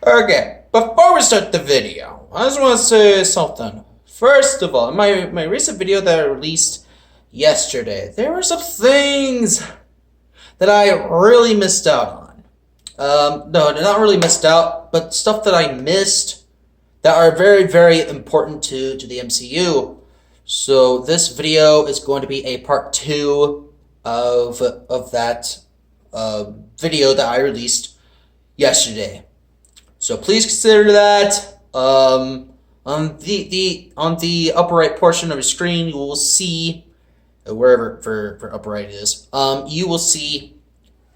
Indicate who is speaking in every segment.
Speaker 1: Okay, before we start the video, I just want to say something. First of all, my recent video that I released yesterday, there were some things that I really missed out on. No, not really missed out, but stuff that I missed that are very, very important to the MCU. So this video is going to be a part 2 of that video that I released yesterday. So please consider that. On the upper right portion of your screen, you will see wherever for upper right it is. You will see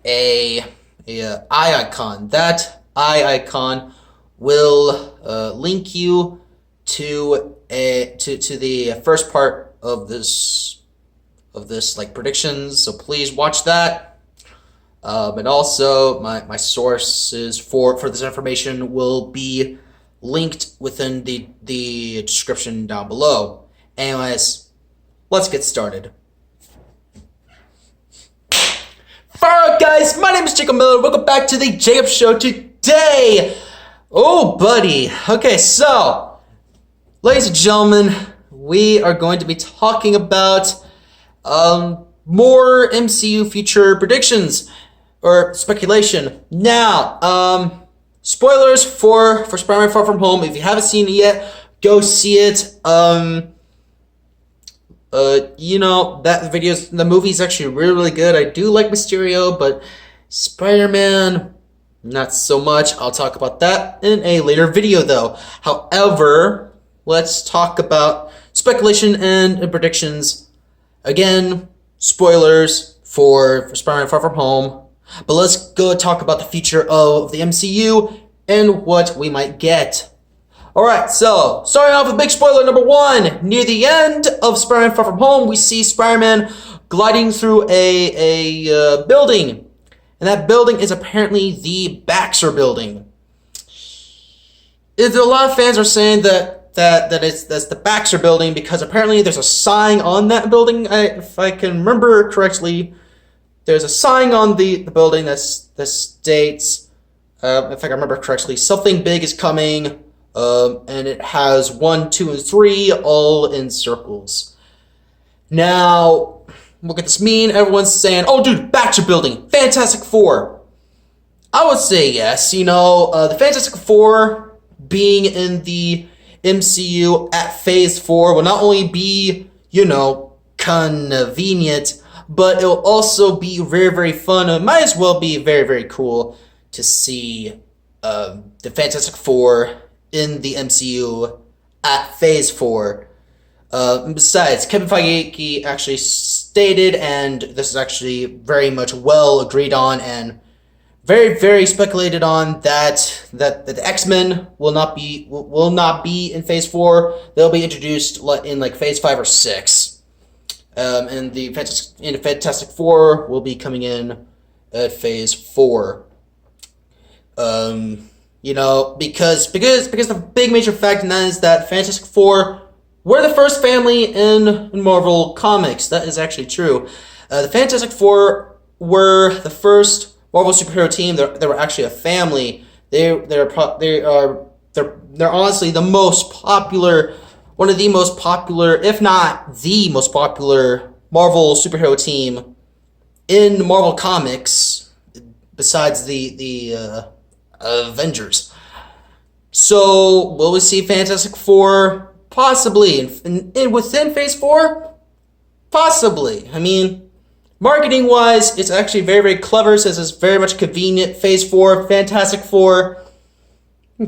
Speaker 1: a eye icon. That eye icon will link you to the first part of this like predictions. So please watch that. And also, my sources for this information will be linked within the description down below. Anyways, let's get started. Alright guys, my name is Jacob Miller. Welcome back to the Jacob Show today. Oh buddy. Okay, so, ladies and gentlemen, we are going to be talking about more MCU future predictions. Or speculation. Now, spoilers for Spider-Man Far From Home. If you haven't seen it yet, go see it. You know, the movie's actually really, really good. I do like Mysterio, but Spider-Man, not so much. I'll talk about that in a later video, though. However, let's talk about speculation and predictions. Again, spoilers for Spider-Man Far From Home. But let's go talk about the future of the MCU and what we might get. Alright, so starting off with big spoiler number 1. Near the end of Spider-Man Far From Home, we see Spider-Man gliding through a building. And that building is apparently the Baxter building. A lot of fans are saying that's the Baxter building because apparently there's a sign on that building. If I can remember correctly, there's a sign on the building that states, if I can remember correctly, something big is coming, and it has 1, 2, and 3 all in circles. Now, what could this mean? Everyone's saying, oh dude, Baxter Building, Fantastic Four. I would say yes. You know, the Fantastic Four being in the MCU at Phase 4 will not only be, you know, convenient, but it will also be very, very fun. It might as well be very, very cool to see the Fantastic Four in the MCU at Phase 4. Besides, Kevin Feige actually stated, and this is actually very much well agreed on and very, very speculated on, that the X-Men will not be in Phase 4. They'll be introduced in like Phase 5 or 6. And the Fantastic Four will be coming in at Phase 4. You know, because the big major fact in that is that Fantastic Four were the first family in Marvel Comics. That is actually true. The Fantastic Four were the first Marvel superhero team. They were actually a family. They're honestly the most popular. One of the most popular, if not the most popular, Marvel superhero team in Marvel Comics, besides the Avengers. So, will we see Fantastic Four? Possibly. And within Phase 4? Possibly. I mean, marketing-wise, it's actually very, very clever, since it's very much convenient. Phase 4, Fantastic Four.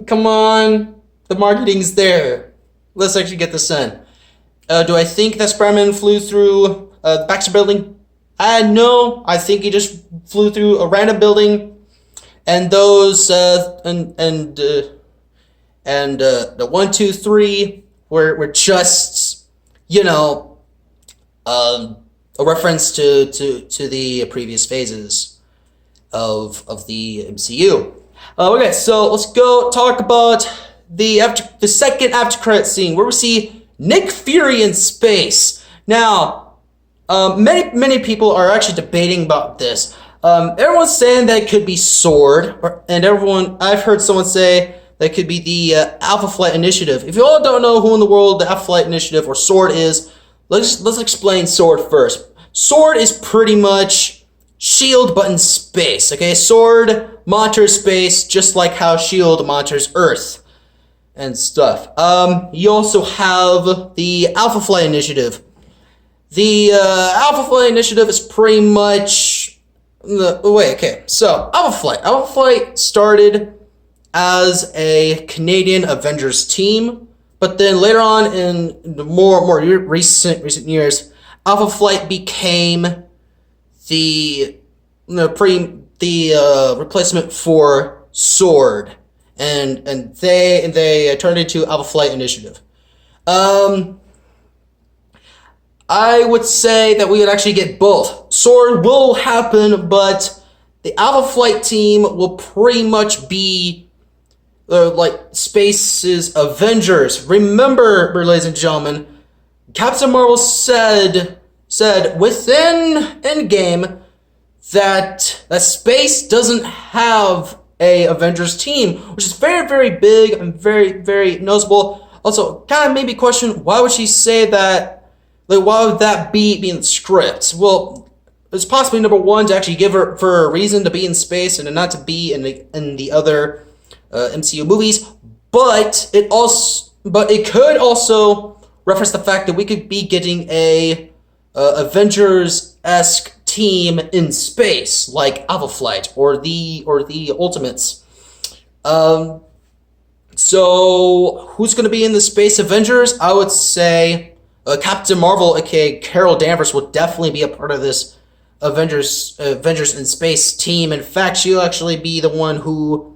Speaker 1: Come on. The marketing's there. Let's actually get this in. Do I think that Spider-Man flew through the Baxter building? No, I think he just flew through a random building, and those the 1, 2, 3 were just, you know, a reference to the previous phases of the MCU. Okay, so let's go talk about the second after credit scene, where we see Nick Fury in space. Now, many people are actually debating about this. Everyone's saying that it could be Sword, and I've heard someone say that could be the Alpha Flight Initiative. If you all don't know who in the world the Alpha Flight Initiative or Sword is, let's explain Sword first. Sword is pretty much Shield but in space. Okay, Sword monitors space just like how Shield monitors Earth and stuff. You also have the Alpha Flight Initiative. The Alpha Flight Initiative is pretty much so Alpha Flight started as a Canadian Avengers team, but then later on in the more recent years, Alpha Flight became the replacement for Sword, and they turned into Alpha Flight Initiative. I would say that we would actually get both. Sword will happen, but the Alpha Flight team will pretty much be like Space's Avengers. Remember, ladies and gentlemen, Captain Marvel said within Endgame that Space doesn't have a Avengers team, which is very, very big and very, very noticeable. Also, kind of made me question, why would she say that? Like, why would that be in the script? Well, it's possibly number one to actually give her for a reason to be in space and not to be in the other MCU movies. But it could also reference the fact that we could be getting a Avengers-esque team in space, like Alpha Flight or the Ultimates. So who's going to be in the Space Avengers? I would say Captain Marvel, aka Carol Danvers, will definitely be a part of this Avengers in Space team. In fact, she'll actually be the one who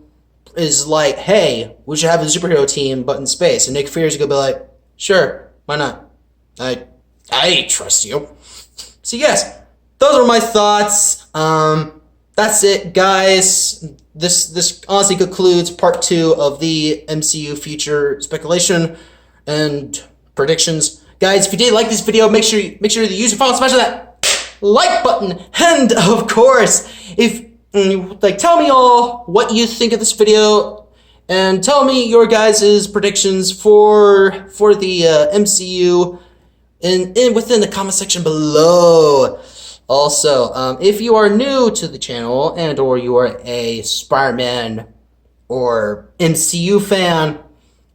Speaker 1: is like, hey, we should have a superhero team, but in space. And Nick Fury's gonna be like, sure, why not? I trust you. So yes, those are my thoughts. That's it, guys. This honestly concludes part 2 of the MCU future speculation and predictions. Guys, if you did like this video, make sure you use your phone, smash that like button, and of course, tell me all what you think of this video, and tell me your guys' predictions for the MCU within the comment section below. Also, if you are new to the channel and or you are a Spider-Man or MCU fan,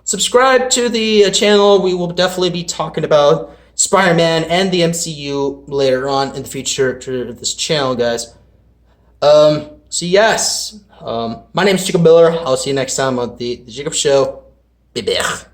Speaker 1: subscribe to the channel. We will definitely be talking about Spider-Man and the MCU later on in the future to this channel, guys. So yes, my name is Jacob Miller. I'll see you next time on the Jacob Show. Bye-bye.